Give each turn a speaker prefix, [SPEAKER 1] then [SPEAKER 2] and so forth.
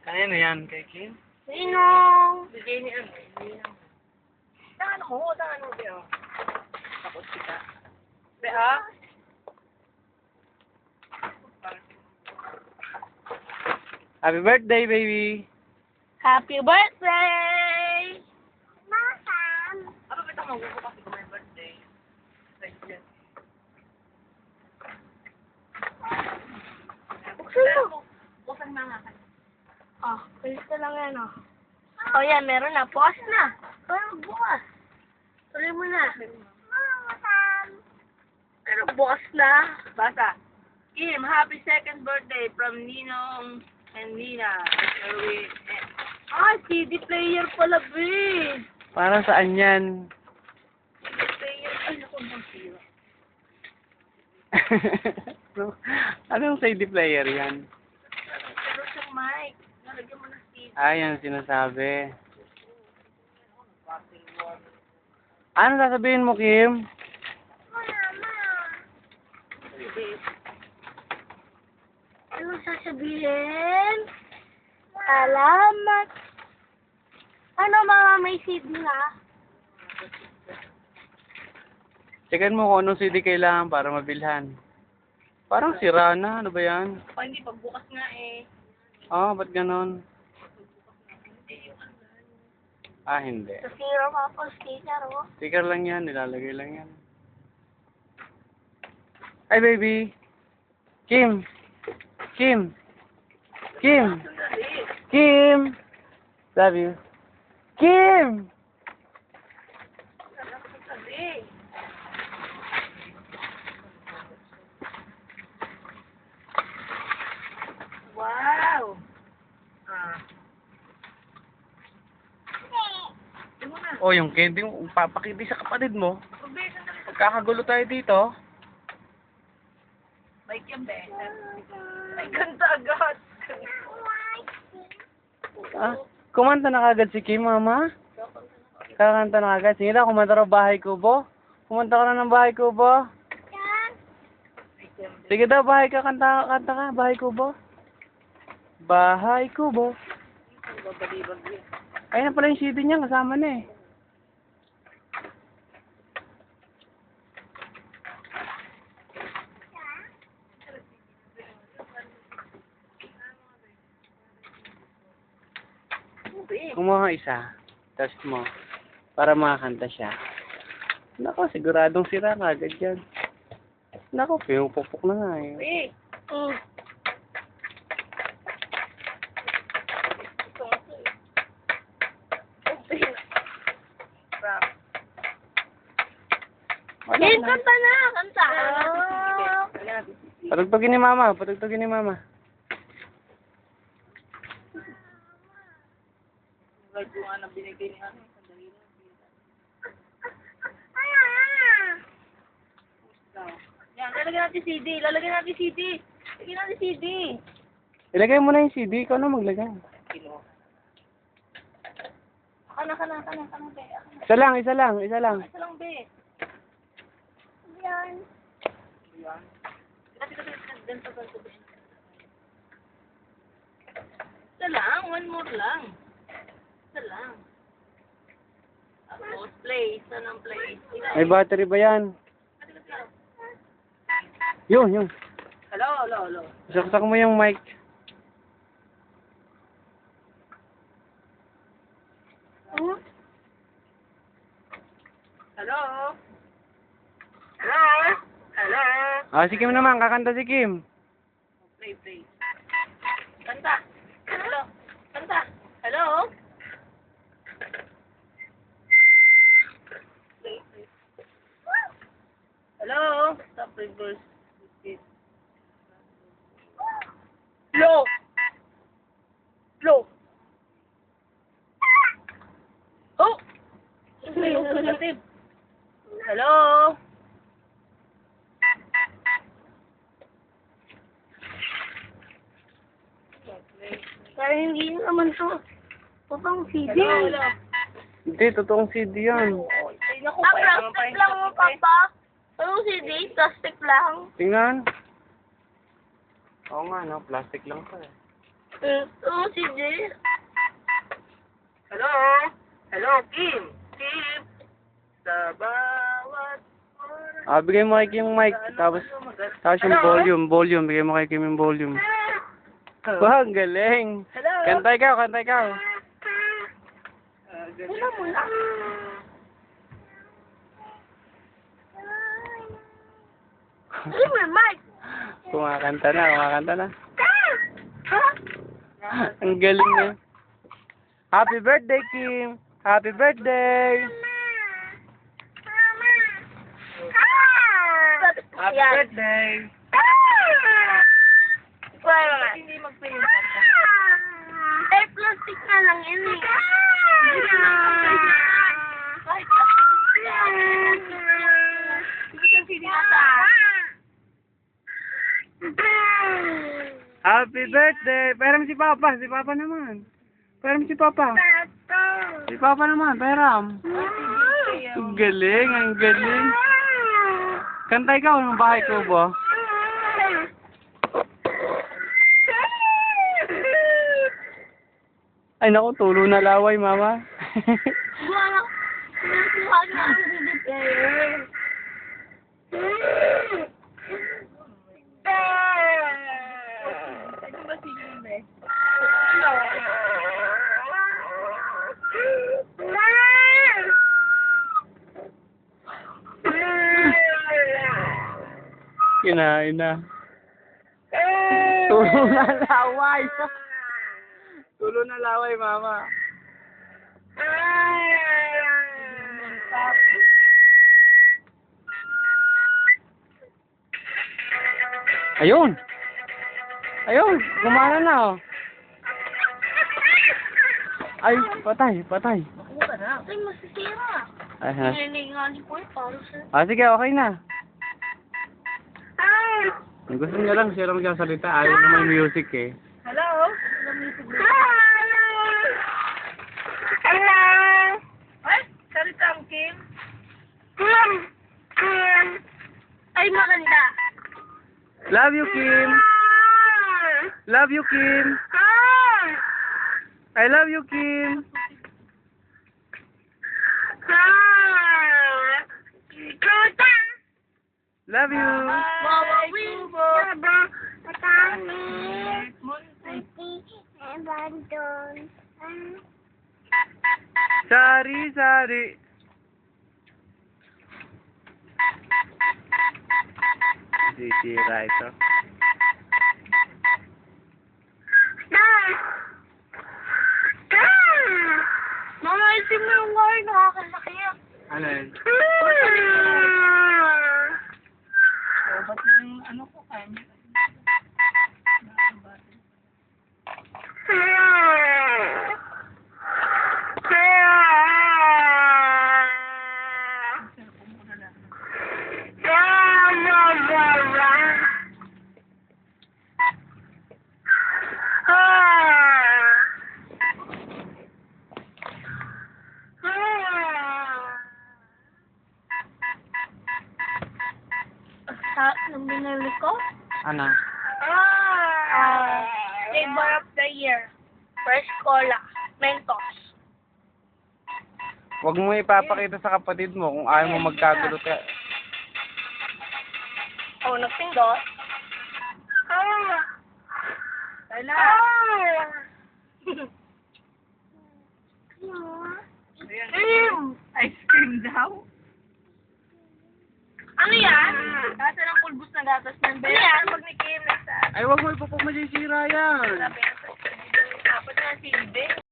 [SPEAKER 1] Kanino yan, kay Kim?
[SPEAKER 2] Ninong!
[SPEAKER 1] Bigay ni ano, Saan mo, Beo? Takot kita. Bea? Happy birthday, baby!
[SPEAKER 2] Happy birthday! Mama!
[SPEAKER 1] Ano ba ito magbubukas ko may birthday?
[SPEAKER 2] Buksan mo.
[SPEAKER 1] Buksan na nga.
[SPEAKER 2] Oh, gusto lang yan, oh. Oh, yan, meron na. Bukas na. Pero bukas. Tuloy mo na. Pero bukas na.
[SPEAKER 1] Basa. Kim, happy second birthday from Ninong and Nina.
[SPEAKER 2] Ah, CD player pala, be.
[SPEAKER 1] Para saan yan?
[SPEAKER 2] CD player. Ay, naku, bang sira.
[SPEAKER 1] Anong CD player yan?
[SPEAKER 2] Pero sa mic. Nalagyan mo na CD.
[SPEAKER 1] Yan sinasabi. Ano sasabihin mo, Kim?
[SPEAKER 2] Mama. Ano sasabihin? Salamat. Ano, mama, may CD na?
[SPEAKER 1] Checkan mo kung anong CD kailangan para mabilhan. Parang sira na. Ano ba yan?
[SPEAKER 2] Hindi, pagbukas nga eh.
[SPEAKER 1] Ba't ganon? Hindi.
[SPEAKER 2] Sa zero pa po, sticker, oh.
[SPEAKER 1] Sticker lang yan. Nilalagay lang yan. Hi, baby! Kim! Kim! Kim! Kim! Love you. Kim!
[SPEAKER 2] Wow!
[SPEAKER 1] Oh, yung candy mo, papakiti sa kapatid mo. Magkakagulo tayo dito.
[SPEAKER 2] May kembe. Ay, ganda agad.
[SPEAKER 1] Kumanta na kagad si Kim, mama. Kakanta na kagad. Sige na, kumanta raw Bahay Kubo. Kumanta ka na ng Bahay Kubo. Sige daw, kanta ka. Bahay Kubo. Bahay Kubo. Ayun na pala yung CD niya, kasama na eh. Kumuha isa, test mo, para makakanta siya. Nako, siguradong sira ka agad yan. Nako, pinupupok na nga eh.
[SPEAKER 2] Yan, kanta na, kanta.
[SPEAKER 1] Patugtugin ni mama, patugtugin ni mama. Nagbuha na binigay ni ano.
[SPEAKER 2] Yan, lalagyan natin CD. Lalagyan natin CD. Lalagyan natin CD.
[SPEAKER 1] Ilagay mo na yung CD, ikaw na maglagay.
[SPEAKER 2] Kana, be.
[SPEAKER 1] Isa lang.
[SPEAKER 2] Isa lang, be. Yan. Isa lang, one more lang. Isa lang. Tapos, play. Isa ng play.
[SPEAKER 1] May battery ba yan? Yun.
[SPEAKER 2] Hello.
[SPEAKER 1] Saksak mo yung mic.
[SPEAKER 2] Hello.
[SPEAKER 1] Si Kim naman, kakanta si Kim.
[SPEAKER 2] Play. Kanta. Hello. Kanta. Hello. Play. Hello. Stop reverse. Low. Oh. Hello. Pero hindi naman to. Totoong CD.
[SPEAKER 1] Hindi, totoong CD yan.
[SPEAKER 2] Plastic lang mo, Papa. Anong CD? Plastic lang.
[SPEAKER 1] Tingnan. Oo nga, no? Plastic lang pa eh.
[SPEAKER 2] Ito si Jay.
[SPEAKER 3] Hello? Hello, Kim? Kim? Sa bawat oras.
[SPEAKER 1] Bigay mo kay Kim yung mic. Tapos yung volume. Bigay mo kay Kim yung volume. Wah, ang galing.
[SPEAKER 3] Hello?
[SPEAKER 1] Kanta ikaw.
[SPEAKER 2] Mula. Ay, may mic.
[SPEAKER 1] Kumakanta na. Ang galing niya. Happy birthday, Kim! Happy birthday! Happy
[SPEAKER 2] Yan.
[SPEAKER 1] birthday!
[SPEAKER 2] Wala nga.
[SPEAKER 3] Hindi mag-paint ka.
[SPEAKER 2] Eh, plastic na lang yun eh. Hindi na kahit plastic yan. Hindi kang sinata.
[SPEAKER 1] Happy birthday! Peram si Papa naman. Peram si Papa. Si Papa naman, peram. Ang galing. Kanta ikaw ng bahay ko ba? Ay naku, tulo na laway, Mama.
[SPEAKER 2] Wala. Wala na ang bibigay.
[SPEAKER 3] Ano ba singin eh?
[SPEAKER 1] Kinain na. Tulo na laway. Tulo na laway, Mama. Ayun, gumana na oh. Ay, patay.
[SPEAKER 3] Ako ka na.
[SPEAKER 2] Ay, masisira.
[SPEAKER 1] Ay, ha?
[SPEAKER 2] Nilingan ko eh, para sa...
[SPEAKER 1] Sige, okay na. Kung gusto niya lang, siya lang magsasalita. Ayaw na may music eh.
[SPEAKER 3] Hello?
[SPEAKER 2] Hello.
[SPEAKER 3] Ay, salita ang Kim.
[SPEAKER 2] Ay, maganda.
[SPEAKER 1] Love you, Kim. Love you, Kim. I love you, Kim. Love you. Sari. Sisira ito.
[SPEAKER 2] Mama, isim mo yung wire, nakakasakit.
[SPEAKER 1] Ano yun?
[SPEAKER 3] Ba't nang ano ko kayo?
[SPEAKER 2] Nung binili ko,
[SPEAKER 1] Ano?
[SPEAKER 2] flavor of the year. Fresh cola. Mentos.
[SPEAKER 1] Huwag mo ipapakita sa kapatid mo kung ayaw mo magkagulo ka.
[SPEAKER 2] Oh, nagpindot.
[SPEAKER 3] Kayla! Ice cream daw?
[SPEAKER 2] Ano yan?
[SPEAKER 3] Nasa ng pulbos na gatas ng
[SPEAKER 2] Ano yan?
[SPEAKER 3] Pag ni Kim, nasa...
[SPEAKER 1] Ay, huwag mo ipapag masisira yan.
[SPEAKER 3] Sabi, dapat na silbi.